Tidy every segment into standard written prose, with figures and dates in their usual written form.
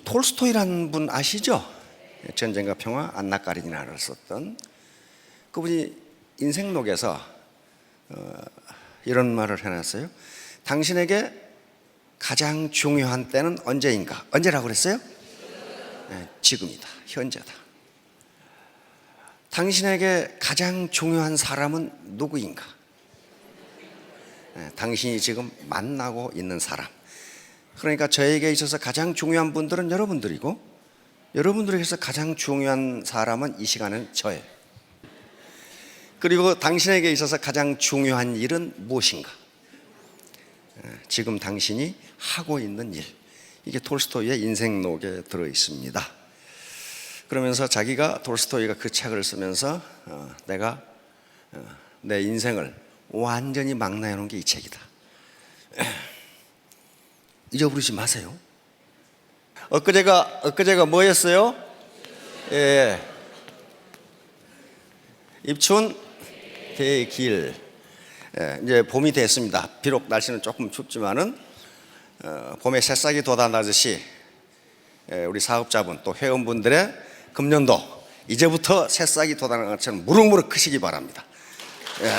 톨스토이라는 분 아시죠? 전쟁과 평화, 안나 까리니나를 썼던 그분이 인생록에서 이런 말을 해놨어요. 당신에게 가장 중요한 때는 언제인가? 언제라고 그랬어요? 네, 지금이다, 현재다. 당신에게 가장 중요한 사람은 누구인가? 네, 당신이 지금 만나고 있는 사람. 그러니까 저에게 있어서 가장 중요한 분들은 여러분들이고, 여러분들에게서 가장 중요한 사람은 이 시간은 저예요. 그리고 당신에게 있어서 가장 중요한 일은 무엇인가? 지금 당신이 하고 있는 일. 이게 톨스토이의 인생록에 들어 있습니다. 그러면서 자기가, 톨스토이가 그 책을 쓰면서 내가 내 인생을 완전히 망라해 놓은 게 이 책이다. 잊어버리지 마세요. 엊그제가 뭐였어요? 예. 입춘 대길. 예, 이제 봄이 됐습니다. 비록 날씨는 조금 춥지만은 봄에 새싹이 돋아나듯이 우리 사업자분 또 회원분들의 금년도 이제부터 새싹이 돋아나는 것처럼 무럭무럭 크시기 바랍니다. 예.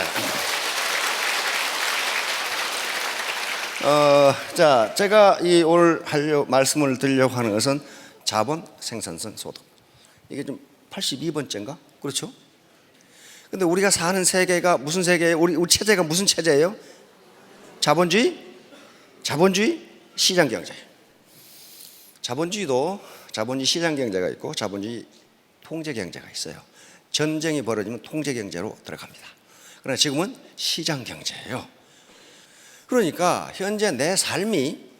자, 제가 오늘 말씀을 드리려고 하는 것은 자본, 생산성, 소득. 이게 좀 82번째인가? 그렇죠? 근데 우리가 사는 세계가 무슨 세계예요? 우리 체제가 무슨 체제예요? 자본주의, 시장경제. 자본주의 시장경제가 있고 자본주의 통제경제가 있어요. 전쟁이 벌어지면 통제경제로 들어갑니다. 그러나 지금은 시장경제예요. 그러니까 현재 내 삶이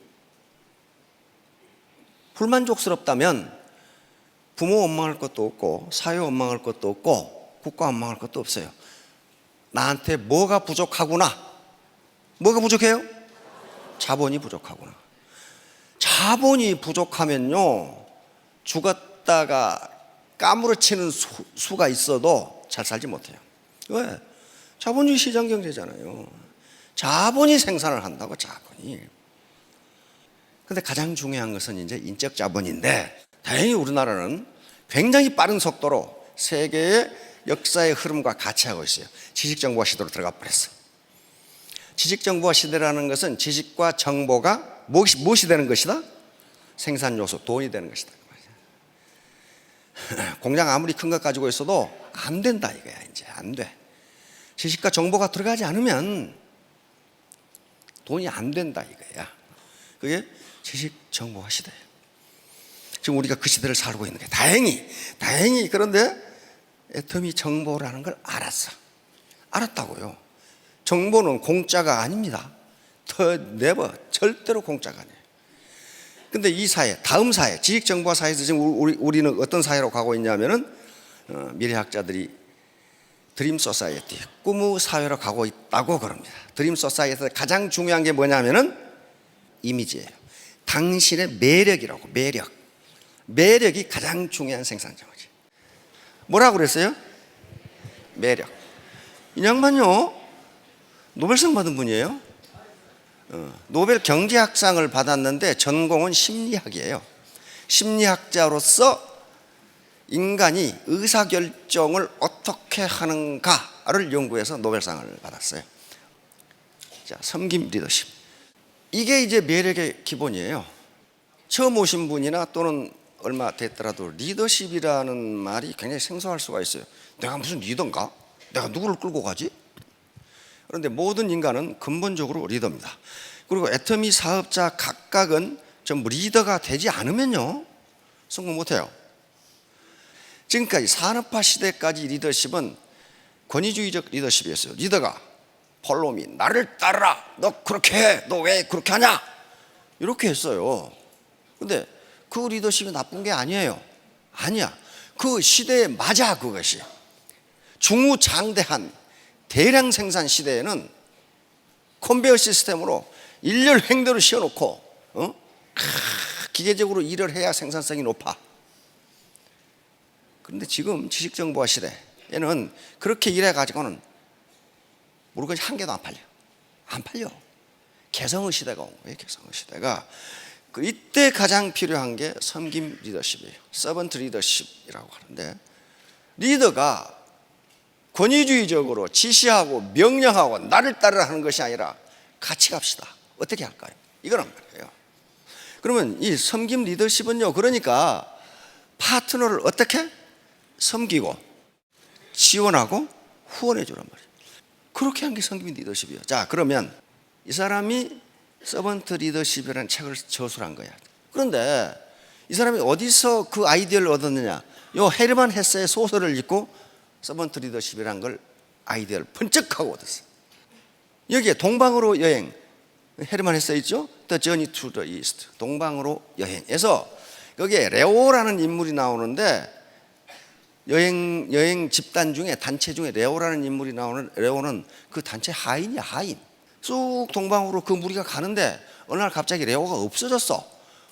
불만족스럽다면 부모 원망할 것도 없고 사회 원망할 것도 없고 국가 원망할 것도 없어요. 나한테 뭐가 부족하구나. 뭐가 부족해요? 자본이 부족하구나. 자본이 부족하면요, 죽었다가 까무러치는 수가 있어도 잘 살지 못해요. 왜? 자본주의 시장경제잖아요. 자본이 생산을 한다고, 자본이. 근데 가장 중요한 것은 이제 인적 자본인데, 다행히 우리나라는 굉장히 빠른 속도로 세계의 역사의 흐름과 같이 하고 있어요. 지식정보화 시대로 들어가 버렸어요. 지식정보화 시대라는 것은 지식과 정보가 무엇이 되는 것이다? 생산 요소, 돈이 되는 것이다. 공장 아무리 큰 것 가지고 있어도 안 된다 이거야. 이제 안 돼. 지식과 정보가 들어가지 않으면 돈이 안 된다 이거야. 그게 지식정보화 시대예요. 지금 우리가 그 시대를 살고 있는 거예요. 다행히. 그런데 애터미 정보라는 걸 알았다고요. 정보는 공짜가 아닙니다. 절대로 공짜가 아니에요. 근데 이 사회, 다음 사회, 지식정보화 사회에서 지금 우리는 어떤 사회로 가고 있냐면은 미래학자들이 드림 소사이어티, 꿈의 사회로 가고 있다고 그럽니다. 드림 소사이어티에서 가장 중요한 게 뭐냐면은 이미지예요. 당신의 매력이라고, 매력이 가장 중요한 생산자거지. 뭐라고 그랬어요? 매력. 이 양반요, 노벨상 받은 분이에요. 노벨 경제학상을 받았는데 전공은 심리학이에요. 심리학자로서 인간이 의사결정을 어떻게 하는가를 연구해서 노벨상을 받았어요. 자, 섬김 리더십. 이게 이제 매력의 기본이에요. 처음 오신 분이나 또는 얼마 됐더라도 리더십이라는 말이 굉장히 생소할 수가 있어요. 내가 무슨 리더인가? 내가 누구를 끌고 가지? 그런데 모든 인간은 근본적으로 리더입니다. 그리고 애터미 사업자 각각은 전부 리더가 되지 않으면요, 성공 못해요. 지금까지 산업화 시대까지 리더십은 권위주의적 리더십이었어요. 리더가 폴로미, 나를 따르라. 너 그렇게 해. 너 왜 그렇게 하냐? 이렇게 했어요. 근데 그 리더십이 나쁜 게 아니에요. 아니야. 그 시대에 맞아. 그것이 중우장대한 대량 생산 시대에는 컨베이어 시스템으로 일렬 횡대로 씌워놓고 기계적으로 일을 해야 생산성이 높아. 그런데 지금 지식정보화 시대에는 그렇게 일해가지고는 물건이 한 개도 안 팔려. 개성의 시대가 온 거예요. 개성의 시대가. 이때 가장 필요한 게 섬김 리더십이에요. 서번트 리더십이라고 하는데, 리더가 권위주의적으로 지시하고 명령하고 나를 따르라 하는 것이 아니라 같이 갑시다. 어떻게 할까요? 이거란 말이에요. 그러면 이 섬김 리더십은요, 그러니까 파트너를 어떻게 섬기고 지원하고 후원해 주란 말이에요. 그렇게 한 게 섬김 리더십이에요. 자, 그러면 이 사람이 서번트 리더십이라는 책을 저술한 거야. 그런데 이 사람이 어디서 그 아이디어를 얻었느냐? 요 헤르만 헤세의 소설을 읽고 서번트 리더십이라는 걸 아이디어를 번쩍하고 얻었어요. 여기에 동방으로 여행, 헤르만 헤세 있죠? The Journey to the East, 동방으로 여행에서 여기에 레오라는 인물이 나오는데, 여행 집단 중에, 단체 중에 레오라는 인물이 나오는, 레오는 그 단체 하인이야, 하인. 쑥 동방으로 그 무리가 가는데 어느 날 갑자기 레오가 없어졌어.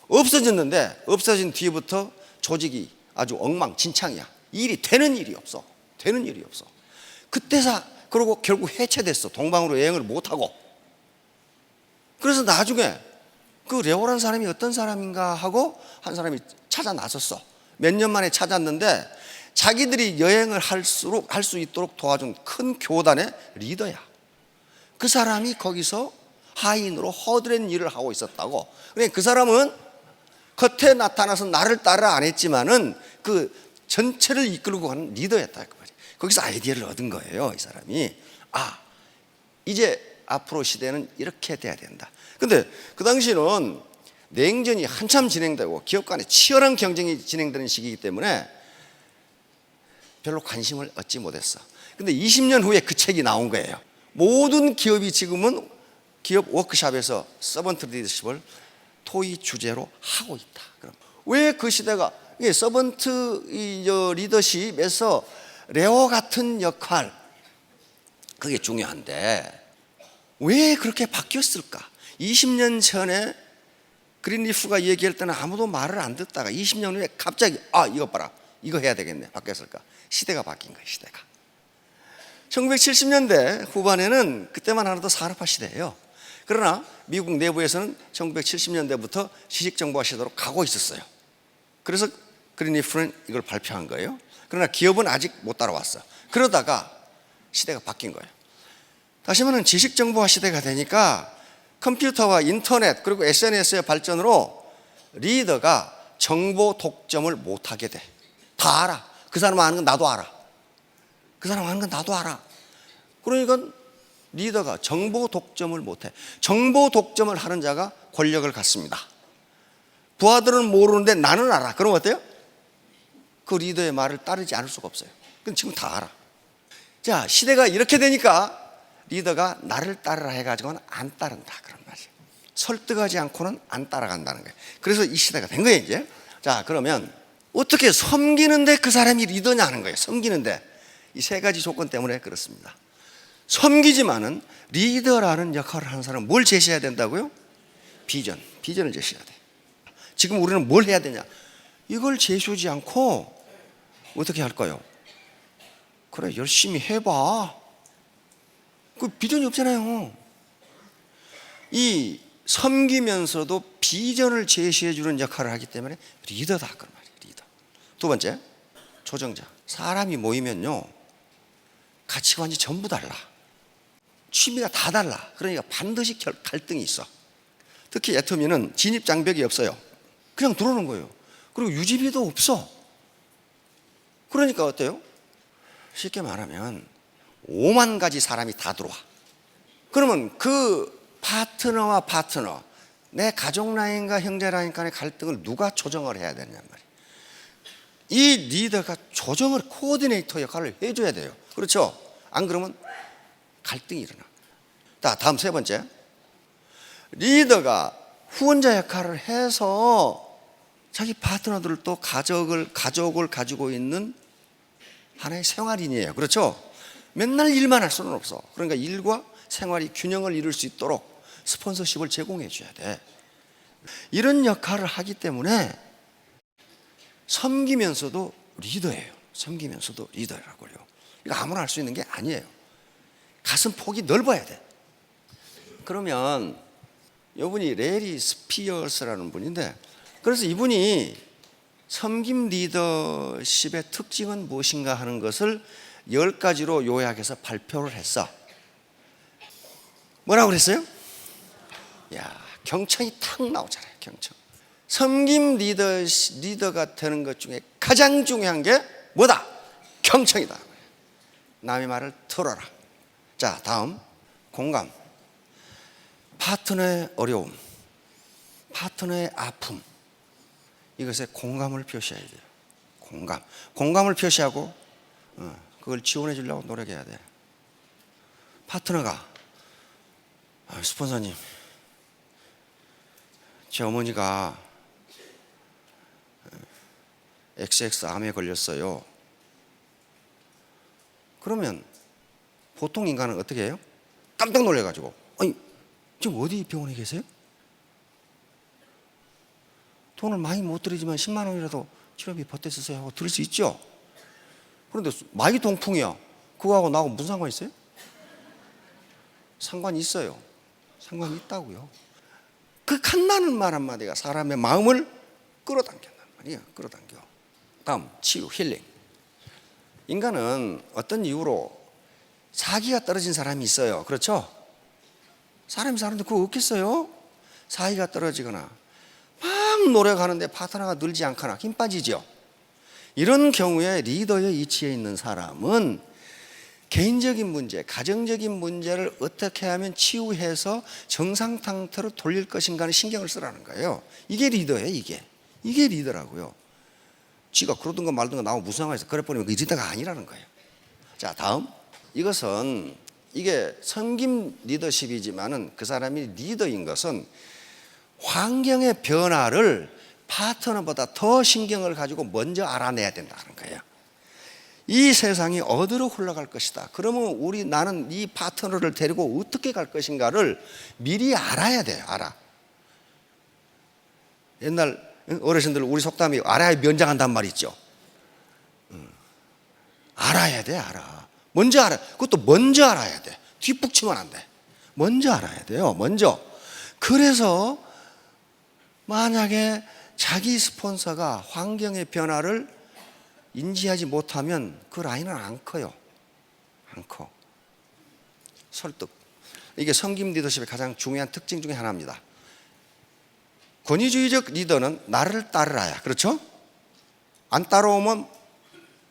없어졌는데 없어진 뒤부터 조직이 아주 엉망진창이야. 일이 되는 일이 없어. 되는 일이 없어. 그때서 그러고 결국 해체됐어. 동방으로 여행을 못하고. 그래서 나중에 그 레오라는 사람이 어떤 사람인가 하고 한 사람이 찾아 나섰어. 몇 년 만에 찾았는데 자기들이 여행을 할 수 있도록 도와준 큰 교단의 리더야. 그 사람이 거기서 하인으로 허드렛 일을 하고 있었다고. 그러니까 그 사람은 겉에 나타나서 나를 따라 안 했지만은 그 전체를 이끌고 가는 리더였다. 거기서 아이디어를 얻은 거예요, 이 사람이. 아, 이제 앞으로 시대는 이렇게 돼야 된다. 근데 그 당시는 냉전이 한참 진행되고 기업 간에 치열한 경쟁이 진행되는 시기이기 때문에 별로 관심을 얻지 못했어. 근데 20년 후에 그 책이 나온 거예요. 모든 기업이 지금은 기업 워크숍에서 서번트 리더십을 토의 주제로 하고 있다. 그럼 왜 그 시대가 서번트 리더십에서 레오 같은 역할, 그게 중요한데 왜 그렇게 바뀌었을까? 20년 전에 그린리프가 얘기할 때는 아무도 말을 안 듣다가 20년 후에 갑자기 이거 봐라, 이거 해야 되겠네, 바뀌었을까? 시대가 바뀐 거예요. 시대가 1970년대 후반에는 그때만 하나도 산업화 시대예요. 그러나 미국 내부에서는 1970년대부터 지식정보화 시대로 가고 있었어요. 그래서 그린리프는 이걸 발표한 거예요. 그러나 기업은 아직 못 따라왔어. 그러다가 시대가 바뀐 거예요. 다시 말하면 지식정보화 시대가 되니까 컴퓨터와 인터넷 그리고 SNS의 발전으로 리더가 정보 독점을 못하게 돼. 다 알아. 그 사람 아는 건 나도 알아. 그 사람 아는 건 나도 알아. 그러니까 리더가 정보 독점을 못해. 정보 독점을 하는 자가 권력을 갖습니다. 부하들은 모르는데 나는 알아. 그럼 어때요? 그 리더의 말을 따르지 않을 수가 없어요. 그건 지금 다 알아. 자, 시대가 이렇게 되니까 리더가 나를 따르라 해가지고는 안 따른다, 그런 말이에요. 설득하지 않고는 안 따라간다는 거예요. 그래서 이 시대가 된 거예요, 이제. 자, 그러면 어떻게 섬기는데 그 사람이 리더냐 하는 거예요. 섬기는데 이 세 가지 조건 때문에 그렇습니다. 섬기지만은 리더라는 역할을 하는 사람은 뭘 제시해야 된다고요? 비전을 제시해야 돼. 지금 우리는 뭘 해야 되냐? 이걸 제시하지 않고 어떻게 할까요? 그래, 열심히 해봐. 그 비전이 없잖아요. 이 섬기면서도 비전을 제시해 주는 역할을 하기 때문에 리더다, 그런 말이에요. 리더. 두 번째, 조정자. 사람이 모이면요, 가치관이 전부 달라. 취미가 다 달라. 그러니까 반드시 갈등이 있어. 특히 애터미는 진입 장벽이 없어요. 그냥 들어오는 거예요. 그리고 유지비도 없어. 그러니까 어때요? 쉽게 말하면 5만 가지 사람이 다 들어와. 그러면 그 파트너와 파트너, 내 가족 라인과 형제 라인 간의 갈등을 누가 조정을 해야 되느냐 말이에요. 이 리더가 조정을, 코어디네이터 역할을 해줘야 돼요. 그렇죠? 안 그러면 갈등이 일어나. 자, 다음 세 번째, 리더가 후원자 역할을 해서 자기 파트너들을 또 가족을 가지고 있는 하나의 생활인이에요. 그렇죠? 맨날 일만 할 수는 없어. 그러니까 일과 생활이 균형을 이룰 수 있도록 스폰서십을 제공해 줘야 돼. 이런 역할을 하기 때문에 섬기면서도 리더예요. 섬기면서도 리더라고요. 이거 아무나 할 수 있는 게 아니에요. 가슴 폭이 넓어야 돼. 그러면 이분이 레리 스피어스라는 분인데, 그래서 이분이 섬김 리더십의 특징은 무엇인가 하는 것을 10가지로 요약해서 발표를 했어. 뭐라고 그랬어요? 야, 경청이 탁 나오잖아요. 경청. 섬김 리더가 되는 것 중에 가장 중요한 게 뭐다? 경청이다. 남의 말을 들어라. 자, 다음 공감. 파트너의 어려움, 파트너의 아픔, 이것에 공감을 표시해야 돼요. 공감을 표시하고 그걸 지원해 주려고 노력해야 돼. 파트너가 스폰서님, 제 어머니가 XX암에 걸렸어요. 그러면 보통 인간은 어떻게 해요? 깜짝 놀래가지고, 아니 지금 어디 병원에 계세요? 돈을 많이 못 드리지만 10만 원이라도 치료비 보태 쓰세요 하고 들을 수 있죠. 그런데 마이 동풍이야. 그거하고 나하고 무슨 상관이 있어요? 상관이 있어요. 상관이 있다고요. 그 간단한 말 한마디가 사람의 마음을 끌어당긴단 말이에요. 끌어당겨. 다음 치유, 힐링. 인간은 어떤 이유로 사기가 떨어진 사람이 있어요. 그렇죠? 사람이 사는데 그거 없겠어요? 사이가 떨어지거나 막 노력하는데 파트너가 늘지 않거나 힘 빠지죠. 이런 경우에 리더의 위치에 있는 사람은 개인적인 문제, 가정적인 문제를 어떻게 하면 치유해서 정상 상태로 돌릴 것인가는 신경을 쓰라는 거예요. 이게 리더예요. 이게 리더라고요. 지가 그러든가 말든가 나하고 무슨 상관이 있어. 그래 버리면 그 리더가 아니라는 거예요. 자, 다음. 이것은 이게 섬김 리더십이지만은 그 사람이 리더인 것은 환경의 변화를 파트너보다 더 신경을 가지고 먼저 알아내야 된다는 거예요. 이 세상이 어디로 흘러갈 것이다. 그러면 나는 이 파트너를 데리고 어떻게 갈 것인가를 미리 알아야 돼요. 알아. 옛날 어르신들 우리 속담이 알아야 면장한단 말 있죠. 알아야 돼. 알아. 먼저 알아. 그것도 먼저 알아야 돼. 뒷북치면 안 돼. 먼저 알아야 돼요. 먼저. 그래서 만약에 자기 스폰서가 환경의 변화를 인지하지 못하면 그 라인은 안 커요. 안 커. 설득. 이게 섬김 리더십의 가장 중요한 특징 중에 하나입니다. 권위주의적 리더는 나를 따르라야. 그렇죠? 안 따라오면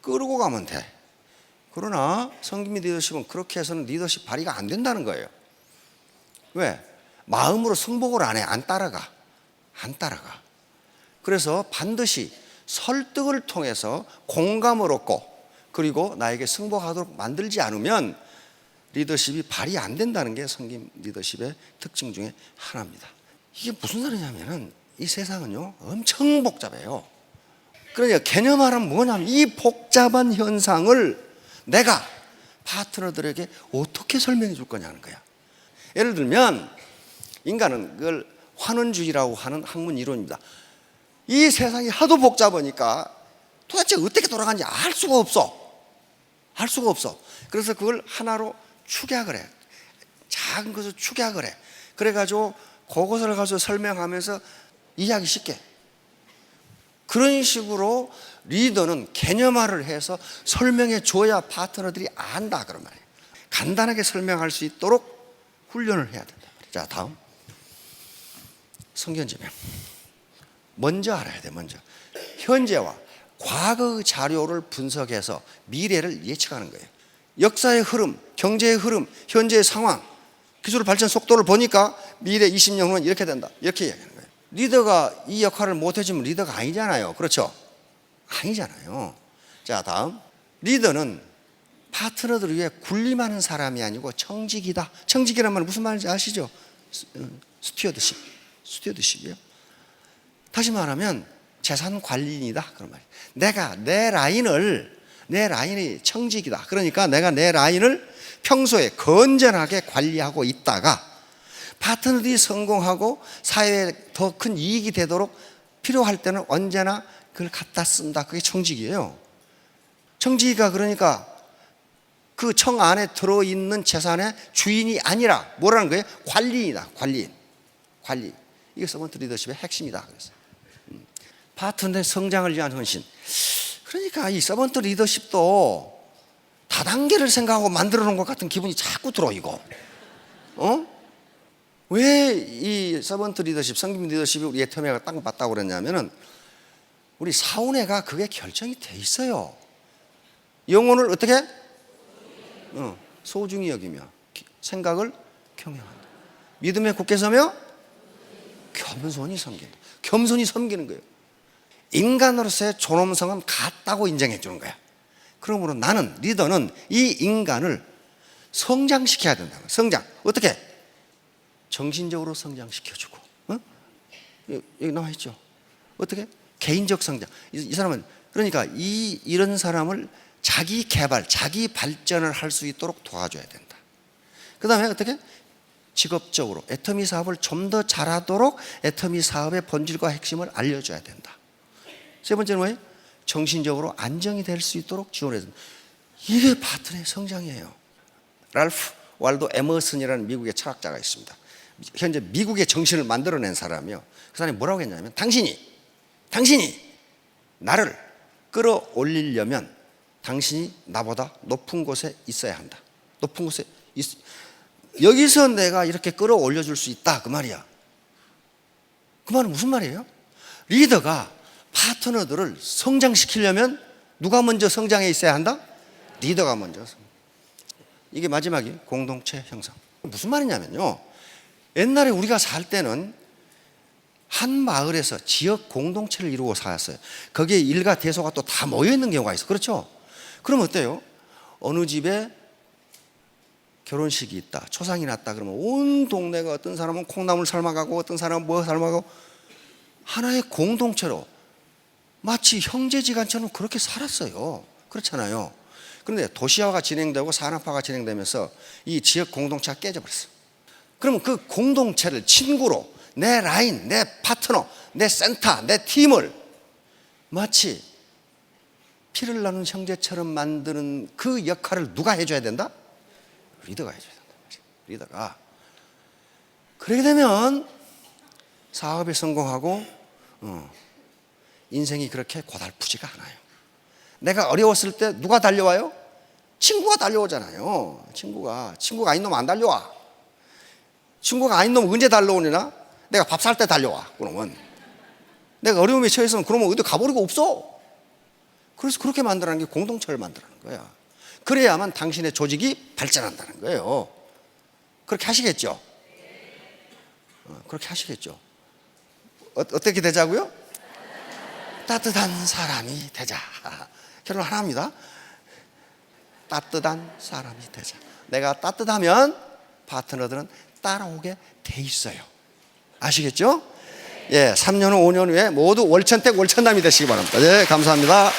끌고 가면 돼. 그러나 섬김 리더십은 그렇게 해서는 리더십 발휘가 안 된다는 거예요. 왜? 마음으로 승복을 안 해. 안 따라가. 그래서 반드시 설득을 통해서 공감을 얻고 그리고 나에게 승복하도록 만들지 않으면 리더십이 발휘 안 된다는 게 섬김 리더십의 특징 중에 하나입니다. 이게 무슨 소리냐면은 이 세상은요 엄청 복잡해요. 그러니까 개념화는 뭐냐면 이 복잡한 현상을 내가 파트너들에게 어떻게 설명해 줄 거냐는 거야. 예를 들면 인간은 그걸 환원주의라고 하는 학문 이론입니다. 이 세상이 하도 복잡하니까 도대체 어떻게 돌아가는지 알 수가 없어. 그래서 그걸 하나로 축약을 해. 작은 것을 축약을 해. 그래가지고 그것을 가지고 설명하면서 이해하기 쉽게. 그런 식으로 리더는 개념화를 해서 설명해 줘야 파트너들이 안다 그런 말이에요. 간단하게 설명할 수 있도록 훈련을 해야 된다. 자, 다음. 성견지명. 먼저 알아야 돼. 먼저 현재와 과거의 자료를 분석해서 미래를 예측하는 거예요. 역사의 흐름, 경제의 흐름, 현재의 상황, 기술 발전 속도를 보니까 미래 20년 후는 이렇게 된다. 이렇게 이야기하는 거예요. 리더가 이 역할을 못 해주면 리더가 아니잖아요. 그렇죠? 아니잖아요. 자, 다음. 리더는 파트너들을 위해 군림하는 사람이 아니고 청직이다. 청직이란 말은 무슨 말인지 아시죠? 스튜어드십이에요. 다시 말하면 재산 관리인이다 그런 말이에요. 내가 내 라인이 청직이다. 그러니까 내가 내 라인을 평소에 건전하게 관리하고 있다가 파트너들이 성공하고 사회에 더 큰 이익이 되도록 필요할 때는 언제나 그걸 갖다 쓴다. 그게 청직이에요. 청지기가 그러니까 그 청 안에 들어있는 재산의 주인이 아니라 뭐라는 거예요? 관리인이다. 관리인. 관리, 이게 서번트 리더십의 핵심이다 그랬어요. 파트너의 성장을 위한 헌신. 그러니까 이 서번트 리더십도 다단계를 생각하고 만들어 놓은 것 같은 기분이 자꾸 들어. 이거 왜 이 서번트 리더십, 성김 리더십이 우리 애터미가 딱 맞다고 그랬냐면은 우리 사운회가 그게 결정이 돼 있어요. 영혼을 어떻게? 소중히 여기며 생각을 경영한다. 믿음에 굳게 서며 겸손히 섬긴다. 겸손히 섬기는 거예요. 인간으로서의 존엄성은 같다고 인정해 주는 거야. 그러므로 나는, 리더는 이 인간을 성장시켜야 된다. 성장. 어떻게? 정신적으로 성장시켜주고, 여기 나와 있죠. 어떻게? 개인적 성장. 이 사람은, 그러니까 이런 사람을 자기 개발, 자기 발전을 할 수 있도록 도와줘야 된다. 그 다음에 어떻게? 직업적으로 애터미 사업을 좀 더 잘하도록 애터미 사업의 본질과 핵심을 알려줘야 된다. 세 번째는 뭐예요? 정신적으로 안정이 될 수 있도록 지원해야 된다. 이게 파트너의 성장이에요. 랄프 waldo 에머슨이라는 미국의 철학자가 있습니다. 현재 미국의 정신을 만들어낸 사람이요. 그 사람이 뭐라고 했냐면, 당신이 나를 끌어올리려면 당신이 나보다 높은 곳에 있어야 한다. 높은 곳에 여기서 내가 이렇게 끌어올려 줄 수 있다, 그 말이야. 그 말은 무슨 말이에요? 리더가 파트너들을 성장시키려면 누가 먼저 성장해 있어야 한다? 리더가 먼저. 이게 마지막이 공동체 형성. 무슨 말이냐면요, 옛날에 우리가 살 때는 한 마을에서 지역 공동체를 이루고 살았어요. 거기에 일가 대소가 또 다 모여있는 경우가 있어. 그렇죠? 그럼 어때요? 어느 집에 결혼식이 있다, 초상이 났다 그러면 온 동네가, 어떤 사람은 콩나물 삶아가고 어떤 사람은 뭐 삶아가고, 하나의 공동체로 마치 형제지간처럼 그렇게 살았어요. 그렇잖아요. 그런데 도시화가 진행되고 산업화가 진행되면서 이 지역 공동체가 깨져버렸어. 그러면 그 공동체를 친구로, 내 라인, 내 파트너, 내 센터, 내 팀을 마치 피를 나눈 형제처럼 만드는 그 역할을 누가 해줘야 된다? 리더가 해줘야 된다. 리더가. 그렇게 되면 사업에 성공하고 인생이 그렇게 고달프지가 않아요. 내가 어려웠을 때 누가 달려와요? 친구가 달려오잖아요. 친구가 아닌 놈 안 달려와. 친구가 아닌 놈 언제 달려오느냐? 내가 밥 살 때 달려와. 그러면 내가 어려움에 처했으면 그러면 어디 가버리고 없어. 그래서 그렇게 만들라는 게 공동체를 만들라는 거야. 그래야만 당신의 조직이 발전한다는 거예요. 그렇게 하시겠죠? 그렇게 하시겠죠? 어떻게 되자고요? 따뜻한 사람이 되자. 결론 하나입니다. 따뜻한 사람이 되자. 내가 따뜻하면 파트너들은 따라오게 돼 있어요. 아시겠죠? 예, 3년 후, 5년 후에 모두 월천택 월천남이 되시기 바랍니다. 네, 감사합니다.